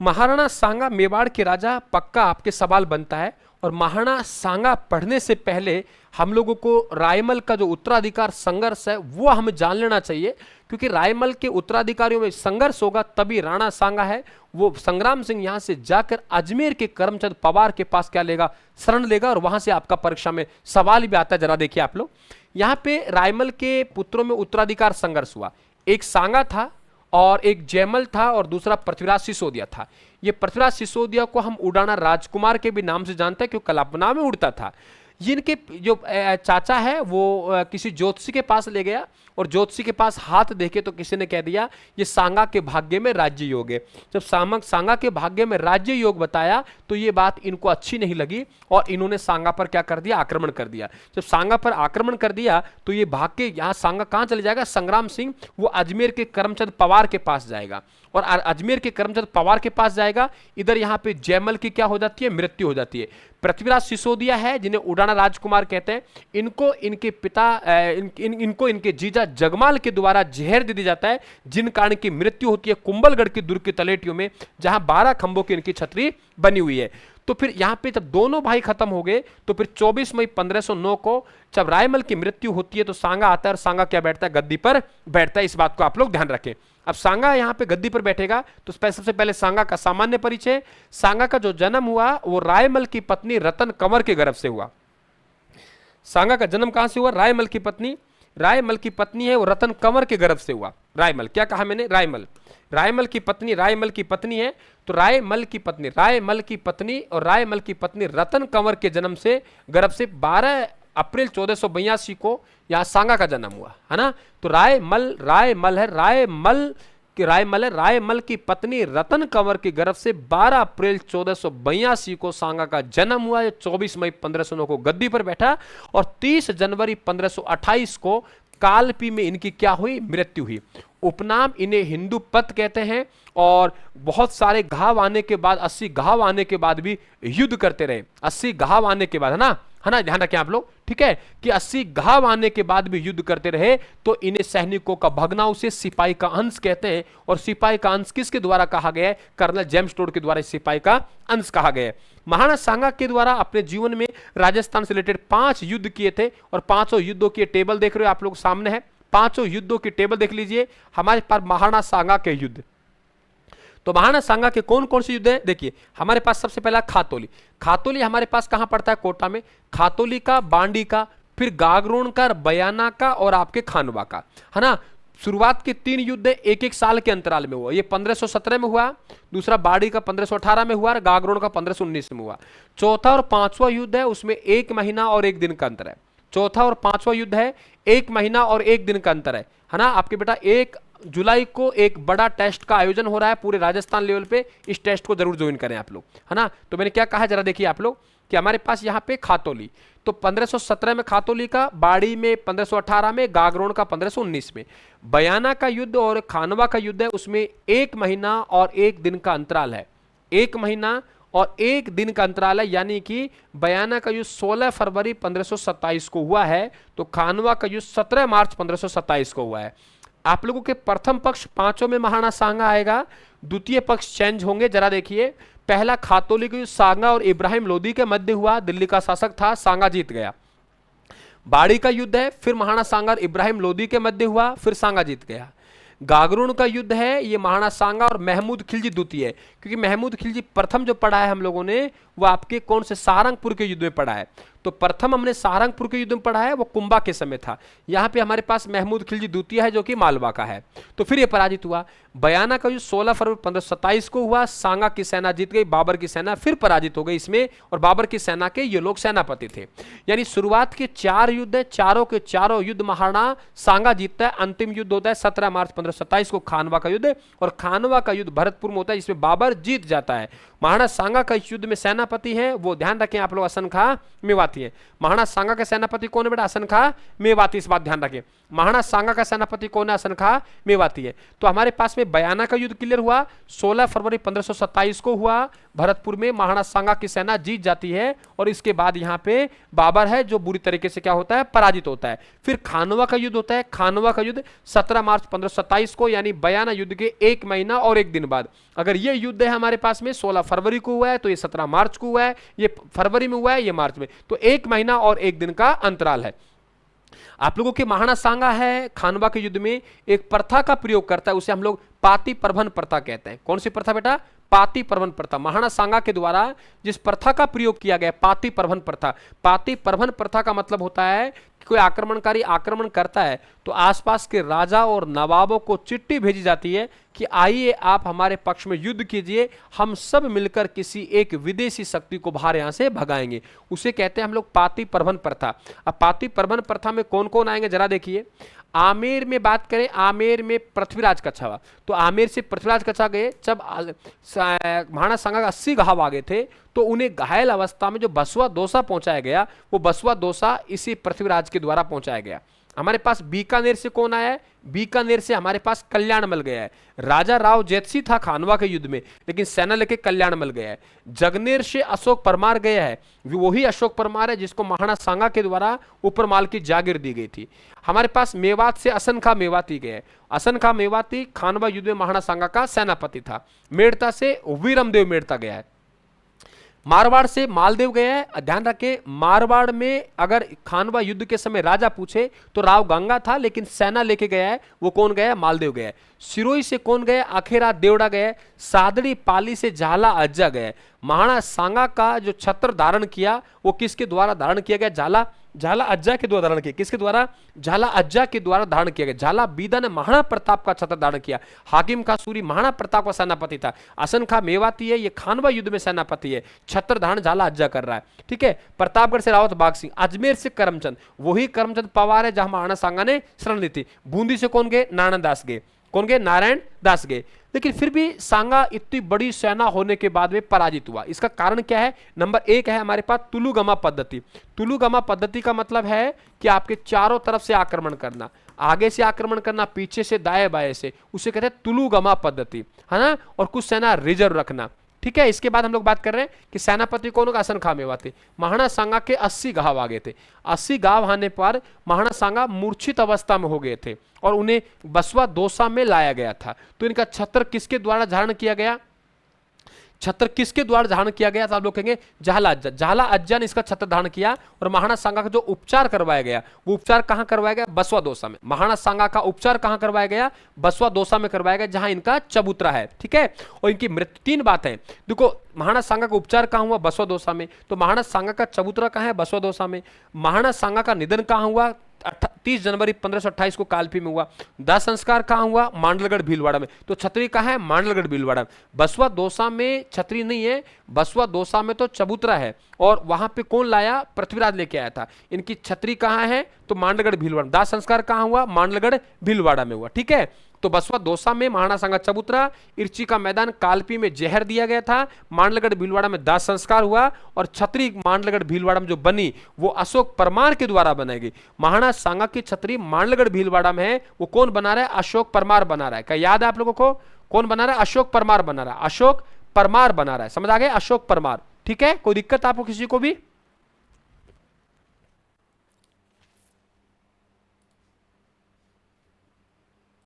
महाराणा सांगा मेवाड़ के राजा, पक्का आपके सवाल बनता है। और महाराणा सांगा पढ़ने से पहले हम लोगों को रायमल का जो उत्तराधिकार संघर्ष है वो हमें जान लेना चाहिए, क्योंकि रायमल के उत्तराधिकारियों में संघर्ष होगा तभी राणा सांगा है वो संग्राम सिंह यहां से जाकर अजमेर के करमचंद पवार के पास क्या लेगा, शरण लेगा। और वहां से आपका परीक्षा में सवाल भी आता है। जरा देखिए आप लोग, यहाँ पे रायमल के पुत्रों में उत्तराधिकार संघर्ष हुआ। एक सांगा था और एक जयमल था और दूसरा पृथ्वीराज सिसोदिया था। ये पृथ्वीराज सिसोदिया को हम उड़ाना राजकुमार के भी नाम से जानते हैं, क्योंकि कल्पना में उड़ता था। जिनके जो चाचा है वो किसी ज्योतिषी के पास ले गया और ज्योतिषी के पास हाथ देखे तो किसी ने कह दिया ये सांगा के भाग्य में राज्य योग है। जब सांगा के भाग्य में राज्य योग बताया तो ये बात इनको अच्छी नहीं लगी और इन्होंने सांगा पर क्या कर दिया, आक्रमण कर दिया। जब सांगा पर आक्रमण कर दिया तो ये भाग के यहाँ सांगा कहाँ चले जाएगा, संग्राम सिंह वो अजमेर के करमचंद पवार के पास जाएगा और अजमेर के करमचंद पवार के पास जाएगा। इधर यहाँ पे जयमल की क्या हो जाती है, मृत्यु हो जाती है। पृथ्वीराज सिसोदिया है जिन्हें उड़ाना राजकुमार कहते हैं, इनको इनके पिता इनको इनके जीजा जगमाल के द्वारा जहर दे दिया जाता है, जिन कारण की मृत्यु होती है कुंभलगढ़ की दुर्ग की तलेटियों में, जहां 12 खंभों की इनकी छतरी बनी हुई है। तो फिर यहाँ पे जब दोनों भाई खत्म हो गए तो फिर 24 मई 1509 को जब रायमल की मृत्यु होती है तो सांगा आता है और सांगा क्या बैठता है, गद्दी पर बैठता है। इस बात को आप लोग ध्यान रखें। अब सांगा यहाँ पे गद्दी पर बैठेगा तो सबसे पहले सांगा का सामान्य परिचय। सांगा का जो जन्म हुआ वो रायमल की पत्नी रतन कंवर के गर्भ से हुआ। सांगा का जन्म कहां से हुआ, रायमल की पत्नी है वो रतन कंवर के गर्भ से हुआ। रायमल क्या कहा मैंने, रायमल की पत्नी है तो रायमल की पत्नी और रायमल की पत्नी रतन कंवर के जन्म से गर्भ से 12 अप्रैल 1482 को यहाँ सांगा का जन्म हुआ है ना। तो रायमल की पत्नी रतन कंवर के गर्भ से 12 अप्रैल 1482 को सांगा का जन्म हुआ। 24 मई 1509 को गद्दी पर बैठा और 30 जनवरी 1528 को कालपी में इनकी क्या हुई, मृत्यु हुई। उपनाम इन्हें हिंदू पत कहते हैं और बहुत सारे घाव आने के बाद 80 घाव आने के बाद भी युद्ध करते रहे। 80 घाव आने के बाद है ना ध्यान रखें आप लोग, ठीक है कि 80 घाव आने के बाद भी युद्ध करते रहे। तो इन्हें सैनिकों का भगनाउ से सिपाही का अंश कहते हैं। और सिपाही का अंश किसके द्वारा कहा गया है, कर्नल जेम्स टोड के द्वारा सिपाही का अंश कहा गया है। महाराणा सांगा के द्वारा अपने जीवन में राजस्थान से रिलेटेड 5 युद्ध किए थे और 5 युद्धों की टेबल देख रहे हो आप लोग सामने है। 5 युद्धों की टेबल देख लीजिए हमारे पास महाराणा सांगा के युद्ध। तो महाराणा सांगा के कौन कौन से युद्ध है, देखिए हमारे पास सबसे पहला खातोली हमारे पास कहां पड़ता है, कोटा में। खातोली का, बांडी का, फिर गागरोन का, बयाना का और आपके खानवा का, है ना। शुरुआत के 3 युद्ध एक साल के अंतराल में हुआ। ये 1517 में हुआ, दूसरा बाड़ी का 1518 में हुआ और गागरोन का 1519 में हुआ। चौथा और 5वां युद्ध है उसमें 1 महीना और 1 दिन का अंतर है। चौथा और 5वां युद्ध है 1 महीना और 1 दिन का अंतर है ना। आपके बेटा 1 जुलाई को एक बड़ा टेस्ट का आयोजन हो रहा है पूरे राजस्थान लेवल पे, इस टेस्ट को जरूर ज्वाइन करें आप लोग, है ना। तो मैंने क्या कहा जरा देखिए आप लोग कि हमारे पास यहाँ पे खातोली, तो 1517 में खातोली का, बाड़ी में 1518 में, गागरोन का 1519 में। बयाना का युद्ध और खानवा का युद्ध है उसमें 1 महीना और 1 दिन का अंतराल है। 1 महीना और 1 दिन का अंतराल है, यानी कि बयाना का युद्ध 16 फरवरी 1527 को हुआ है तो खानवा का युद्ध 17 मार्च 1527 को हुआ है। आप लोगों के प्रथम पक्ष 5 में महाराणा सांगा आएगा, द्वितीय पक्ष चेंज होंगे। जरा देखिए पहला खातोली का युद्ध सांगा और इब्राहिम लोदी के मध्य हुआ, दिल्ली का शासक था, सांगा जीत गया। बाड़ी का युद्ध है, फिर महाराणा सांगा और इब्राहिम लोदी के मध्य हुआ, फिर सांगा जीत गया। गागरोन का युद्ध है, ये महाराणा सांगा और महमूद खिलजी द्वितीय है, क्योंकि महमूद खिलजी प्रथम जो पढ़ा है हम लोगों ने वो आपके कौन से सहारनपुर के युद्ध में पढ़ा है। तो प्रथम हमने सहारनपुर के युद्ध में पढ़ा है वो कुंभा के समय था। यहाँ पे हमारे पास महमूद खिलजी द्वितीय है जो कि मालवा का है। तो फिर ये पराजित हुआ। बयाना का युद्ध 16 फरवरी 1527 को हुआ, सांगा की सेना जीत गई, बाबर की सेना फिर पराजित हो गई इसमें, और बाबर की सेना के ये लोग सेनापति थे। यानी शुरुआत के 4 युद्ध है, चारों के चारों युद्ध महाराणा सांगा जीतता है। अंतिम युद्ध होता है 17 मार्च 1527 को खानवा का युद्ध, और खानवा का युद्ध भरतपुर में होता है जिसमें बाबर जीत जाता है। महाराणा सांगा का इस युद्ध में सेनापति है वो ध्यान रखें आप लोग, हसन खां मेवाती मेवाती है। महाराणा सांगा के सेनापति कौन है बेटा? असनखा मेवाती, इस बात ध्यान रखें। महाराणा सांगा का सेनापति कौन है? असनखा मेवाती है। तो हमारे पास में बयाना का युद्ध क्लियर हुआ, 16 फरवरी 1527 को हुआ। भरतपुर में महाराणा सांगा की सेना जीत जाती है और इसके बाद यहाँ पे बाबर है जो बुरी तरीके से क्या होता है? पराजित होता है। फिर खानवा का युद्ध होता है। खानवा का युद्ध 17 मार्च 1527 को, यानी बयाना युद्ध के 1 महीना और 1 दिन बाद। अगर ये युद्ध है हमारे पास में 16 फरवरी को हुआ है तो ये 17 मार्च को हुआ है, ये फरवरी में हुआ है, ये मार्च में, तो 1 महीना और 1 दिन का अंतराल है। आप लोगों के महाराणा सांगा है खानवा के युद्ध में एक प्रथा का प्रयोग करता है, उसे हम लोग पाती प्रबंध प्रथा कहते हैं। कौन सी प्रथा बेटा? पाती प्रबंध प्रथा। महाराणा सांगा के द्वारा जिस प्रथा का प्रयोग किया गया, पाती प्रबंध प्रथा। पाती प्रबंध प्रथा का मतलब होता है कि कोई आक्रमणकारी आक्रमण करता है तो आसपास के राजा और नवाबों को चिट्ठी भेजी जाती है कि आइए आप हमारे पक्ष में युद्ध कीजिए, हम सब मिलकर किसी एक विदेशी शक्ति को बाहर यहां से भगाएंगे। उसे कहते हैं हम लोग पाती प्रबंध प्रथा। अब पाती प्रबंध प्रथा में कौन कौन आएंगे जरा देखिए। आमेर में बात करें, आमेर में पृथ्वीराज कच्छावा, तो आमेर से पृथ्वीराज कच्छा गए। जब महाराणा सांगा का 80 घाव आ गए थे तो उन्हें घायल अवस्था में जो बसवा दोसा पहुंचाया गया, वो बसवा दोसा इसी पृथ्वीराज के द्वारा पहुंचाया गया। हमारे पास बीकानेर से कौन आया है? बीकानेर से हमारे पास कल्याणमल गया है। राजा राव जैतसी था खानवा के युद्ध में, लेकिन सेना लेके कल्याणमल गया है। जगनेर से अशोक परमार गया है, वही अशोक परमार है जिसको महाराणा सांगा के द्वारा ऊपरमाल की जागीर दी गई थी। हमारे पास मेवात से असनखा मेवाती गए। असनखा मेवाती खानवा युद्ध में महाराणा सांगा का सेनापति था। मेड़ता से वीरमदेव मेड़ता गया है। मारवाड़ से मालदेव गया है। ध्यान रखें, मारवाड़ में अगर खानवा युद्ध के समय राजा पूछे तो राव गंगा था, लेकिन सेना लेके गया है, वो कौन गया है? मालदेव गया है। सिरोही से कौन गया? आखेरा देवड़ा गया है। सादड़ी पाली से झाला अज्जा गया है। महाराणा सांगा का जो छत्र धारण किया वो किसके द्वारा धारण किया गया? झाला अज्जा के द्वारा धारण किया। किसके द्वारा? झाला अज्जा के द्वारा धारण किया गया। झाला बीदा ने महाराणा प्रताप का छत्र धारण किया। हाकिम का सूरी महाराणा प्रताप का सेनापति था। असनखा मेवाती है, ये खानवा युद्ध में सेनापति है। छत्र धारण झाला अज्जा कर रहा है, ठीक है। प्रतापगढ़ से रावत बाग सिंह। अजमेर से करमचंद, वही करमचंद पवार है जहां महाराणा सांगा ने शरण ली थी। बूंदी से कौन गए? नारायण दास गए। कौन गए? नारायण दास गए। लेकिन फिर भी सांगा इतनी बड़ी सेना होने के बाद में पराजित हुआ। इसका कारण क्या है? नंबर 1 है हमारे पास तुलुगमा पद्धति। तुलुगमा पद्धति का मतलब है कि आपके चारों तरफ से आक्रमण करना, आगे से आक्रमण करना, पीछे से, दाएं बाएं से, उसे कहते हैं तुलुगमा पद्धति, है ना। और कुछ सेना रिजर्व रखना, ठीक है। इसके बाद हम लोग बात कर रहे हैं कि सेनापति कौन होगा? असनखा मेवाती। महाराणा सांगा के 80 घाव आ गए थे। 80 घाव आने पर महाराणा सांगा मूर्छित अवस्था में हो गए थे और उन्हें बसवा दोसा में लाया गया था। तो इनका छत्र किसके द्वारा धारण किया गया? छत्र किसके द्वारा धारण किया गया? तो आप लोग कहेंगे झाला अज्जा। झाला अज्जा ने इसका छत्र धारण किया और महाराणा सांगा का जो उपचार करवाया गया वो उपचार कहां करवाया गया? बसवा दोसा में। महाराणा सांगा का उपचार कहां करवाया गया? बसवा दोसा में करवाया गया, जहां इनका चबूतरा है, ठीक है। और इनकी मृत्यु 3 बात है। देखो, महाराणा सांगा का उपचार कहां हुआ? बसवा दोसा में। तो महाराणा सांगा का चबूतरा कहां है? बसवा दोसा में। महाराणा सांगा का निधन कहां हुआ? 30 जनवरी 1528 को कालपी में हुआ। दाह संस्कार कहां हुआ? मांडलगढ़ भीलवाड़ा में। तो छतरी कहां है? मांडलगढ़ भीलवाड़ा में। बसवा दोसा में छतरी नहीं है, बसवा दोसा में तो चबूतरा है। और वहां पे कौन लाया? पृथ्वीराज लेके आया था। इनकी छतरी कहां है? तो मांडलगढ़ भीलवाड़ा। दाह संस्कार कहां हुआ? मांडलगढ़ भीलवाड़ा में हुआ, ठीक है। तो बसवा दोसा में महाराणा सांगा चबूतरा, इर्ची का मैदान कालपी में जहर दिया गया था, मांडलगढ़ भीलवाड़ा में दाह संस्कार हुआ और छतरी मांडलगढ़ भीलवाड़ा में जो बनी वो अशोक परमार के द्वारा बनाई गई। महाराणा सांगा की छतरी मांडलगढ़ भीलवाड़ा में है, वो कौन बना रहा है? अशोक परमार बना रहा है। क्या याद है आप लोगों को? कौन बना रहा है? अशोक परमार बना रहा है। अशोक परमार बना रहा है, समझ आ गए? अशोक परमार, ठीक है। कोई दिक्कत आपको किसी को भी?